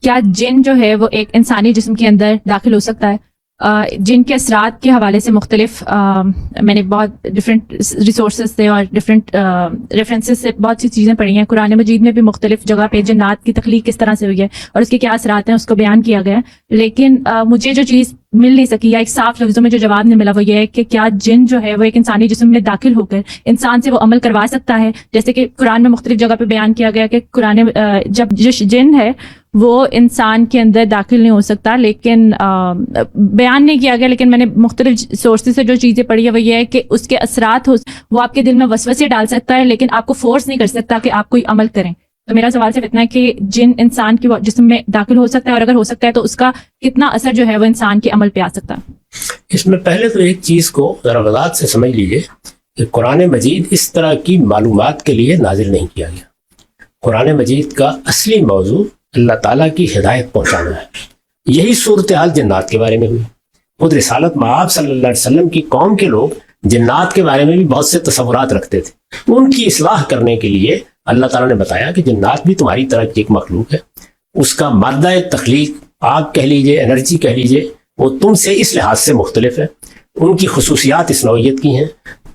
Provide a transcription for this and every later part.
کیا جن جو ہے وہ ایک انسانی جسم کے اندر داخل ہو سکتا ہے؟ جن کے اثرات کے حوالے سے مختلف میں نے بہت ڈفرینٹ ریسورسز سے اور ڈفرینٹ ریفرنسز سے بہت سی چیزیں پڑھی ہیں. قرآن مجید میں بھی مختلف جگہ پہ جنات کی تخلیق کس طرح سے ہوئی ہے اور اس کے کیا اثرات ہیں اس کو بیان کیا گیا ہے. لیکن مجھے جو چیز مل نہیں سکی یا ایک صاف لفظوں میں جو جواب نہیں ملا وہ یہ ہے کہ کیا جن جو ہے وہ ایک انسانی جسم میں داخل ہو کر انسان سے وہ عمل کروا سکتا ہے؟ جیسے کہ قرآن میں مختلف جگہ پہ بیان کیا گیا کہ قرآن جب جو جن ہے وہ انسان کے اندر داخل نہیں ہو سکتا، لیکن بیان نہیں کیا گیا. لیکن میں نے مختلف سورسز سے جو چیزیں پڑھی ہے وہ یہ ہے کہ اس کے اثرات وہ آپ کے دل میں وسوسے ڈال سکتا ہے، لیکن آپ کو فورس نہیں کر سکتا کہ آپ کوئی عمل کریں. تو میرا سوال صرف اتنا ہے کہ جن انسان کے جسم میں داخل ہو سکتا ہے، اور اگر ہو سکتا ہے تو اس کا کتنا اثر جو ہے وہ انسان کے عمل پہ آ سکتا ہے؟ اس میں پہلے تو ایک چیز کو ذرا وضاحت سے سمجھ لیجیے کہ قرآن مجید اس طرح کی معلومات کے لیے نازل نہیں کیا گیا. قرآن مجید کا اصلی موضوع اللہ تعالیٰ کی ہدایت پہنچانا ہے. یہی صورتحال جنات کے بارے میں ہوئی. خود رسالت مآب صلی اللہ علیہ وسلم کی قوم کے لوگ جنات کے بارے میں بھی بہت سے تصورات رکھتے تھے. ان کی اصلاح کرنے کے لیے اللہ تعالیٰ نے بتایا کہ جنات بھی تمہاری طرح کی ایک مخلوق ہے. اس کا مادہ تخلیق، آگ کہہ لیجئے، انرجی کہہ لیجئے، وہ تم سے اس لحاظ سے مختلف ہے. ان کی خصوصیات اس نوعیت کی ہیں.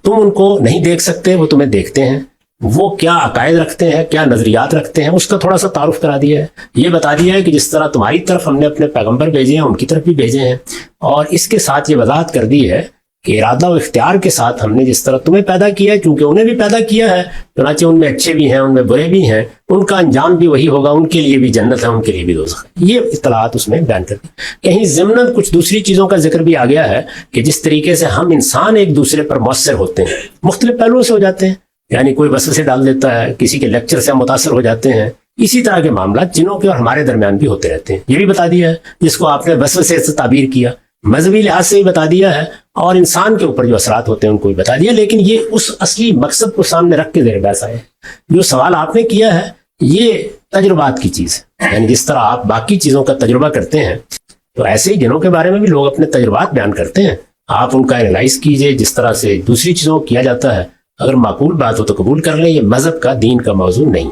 تم ان کو نہیں دیکھ سکتے، وہ تمہیں دیکھتے ہیں. وہ کیا عقائد رکھتے ہیں، کیا نظریات رکھتے ہیں، اس کا تھوڑا سا تعارف کرا دیا ہے. یہ بتا دیا ہے کہ جس طرح تمہاری طرف ہم نے اپنے پیغمبر بھیجے ہیں ان کی طرف بھی بھیجے ہیں. اور اس کے ساتھ یہ وضاحت کر دی ہے کہ ارادہ و اختیار کے ساتھ ہم نے جس طرح تمہیں پیدا کیا ہے، کیونکہ انہیں بھی پیدا کیا ہے، چنانچہ ان میں اچھے بھی ہیں، ان میں برے بھی ہیں، ان کا انجام بھی وہی ہوگا، ان کے لیے بھی جنت ہے، ان کے لیے بھی دوزخ ہے. یہ اطلاعات اس میں بیان کر دی. کہیں ضمناً کچھ دوسری چیزوں کا ذکر بھی آ گیا ہے کہ جس طریقے سے ہم انسان ایک دوسرے پر مؤثر ہوتے ہیں، مختلف پہلوؤں سے ہو جاتے ہیں. یعنی کوئی وسوسے ڈال دیتا ہے، کسی کے لیکچر سے ہم متاثر ہو جاتے ہیں. اسی طرح کے معاملات جنوں کے اور ہمارے درمیان بھی ہوتے رہتے ہیں. یہ بھی بتا دیا ہے، جس کو آپ نے وسوسے سے تعبیر کیا، مذہبی لحاظ سے بھی بتا دیا ہے، اور انسان کے اوپر جو اثرات ہوتے ہیں ان کو بھی بتا دیا. لیکن یہ اس اصلی مقصد کو سامنے رکھ کے زیر بحث آئے. جو سوال آپ نے کیا ہے یہ تجربات کی چیز ہے. یعنی جس طرح آپ باقی چیزوں کا تجربہ کرتے ہیں تو ایسے ہی جنوں کے بارے میں بھی لوگ اپنے تجربات بیان کرتے ہیں. آپ ان کا اینالائز کیجئے جس طرح سے دوسری چیزوں کو کیا جاتا ہے. اگر معقول بات ہو تو قبول کر لیں. یہ مذہب کا، دین کا موضوع نہیں.